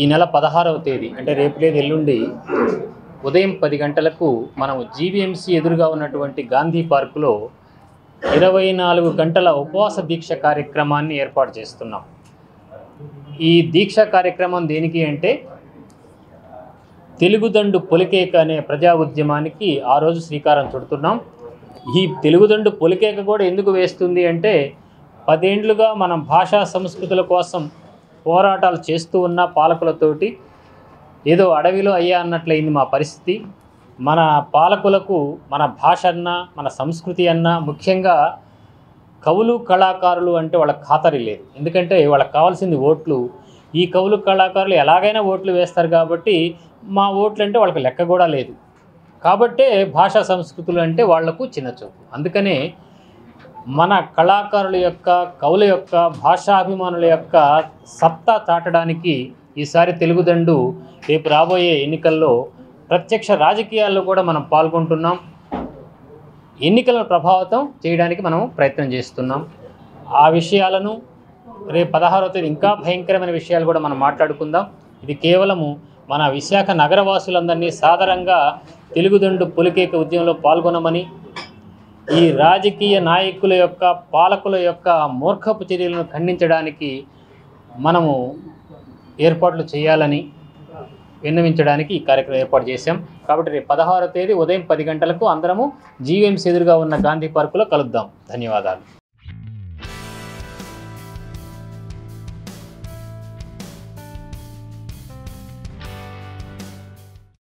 ఈ నెల 16వ తేదీ అంటే రేపు లేదు ఎల్లుండి ఉదయం 10 గంటలకు మనం జీవీఎంసీ ఎదురుగా ఉన్నటువంటి గాంధీ పార్కులో 24 గంటల ఉపవాస దీక్ష కార్యక్రమాన్ని ఏర్పాటు చేస్తున్నాం. ఈ దీక్ష కార్యక్రమం దేనికి అంటే తెలుగుదండు పొలికేక అనే ప్రజా ఉద్యమానికి ఆ రోజు శ్రీకారం చుడుతున్నాం. ఈ తెలుగుదండు పొలికేక కూడా ఎందుకు వేస్తుంది అంటే 10 ఏళ్లుగా మనం భాషా సంస్కృతుల కోసం పోరాటాలు చేస్తూ ఉన్న పాలకులతోటి ఏదో అడవిలో అయ్యా అన్నట్లయింది మా పరిస్థితి. మన పాలకులకు మన భాష అన్నా మన సంస్కృతి అన్నా ముఖ్యంగా కవులు కళాకారులు అంటే వాళ్ళకి ఖాతరీ లేదు. ఎందుకంటే వాళ్ళకి కావాల్సింది ఓట్లు. ఈ కవులు కళాకారులు ఎలాగైనా ఓట్లు వేస్తారు కాబట్టి మా ఓట్లు అంటే వాళ్ళకి లెక్క కూడా లేదు. కాబట్టే భాషా సంస్కృతులు అంటే వాళ్లకు చిన్నచూపు. అందుకనే మన కళాకారుల యొక్క కవుల యొక్క భాషాభిమానుల యొక్క సత్తా చాటడానికి ఈసారి తెలుగుదండు రేపు రాబోయే ఎన్నికల్లో ప్రత్యక్ష రాజకీయాల్లో కూడా మనం పాల్గొంటున్నాం. ఎన్నికలను ప్రభావితం చేయడానికి మనం ప్రయత్నం చేస్తున్నాం. ఆ విషయాలను రేపు 16వ తేదీ ఇంకా భయంకరమైన విషయాలు కూడా మనం మాట్లాడుకుందాం. ఇది కేవలము మన విశాఖ నగరవాసులందరినీ సాదరంగా తెలుగుదండు పొలికేక ఉద్యమంలో పాల్గొనమని, ఈ రాజకీయ నాయకుల యొక్క పాలకుల యొక్క మూర్ఖపు చర్యలను ఖండించడానికి మనము ఏర్పాట్లు చేయాలని విన్నవించడానికి ఈ కార్యక్రమం ఏర్పాటు చేశాం. కాబట్టి రేపు 16వ తేదీ ఉదయం 10 గంటలకు అందరము జీవీఎంసీ ఎదురుగా ఉన్న గాంధీ పార్కులో కలుద్దాం. ధన్యవాదాలు.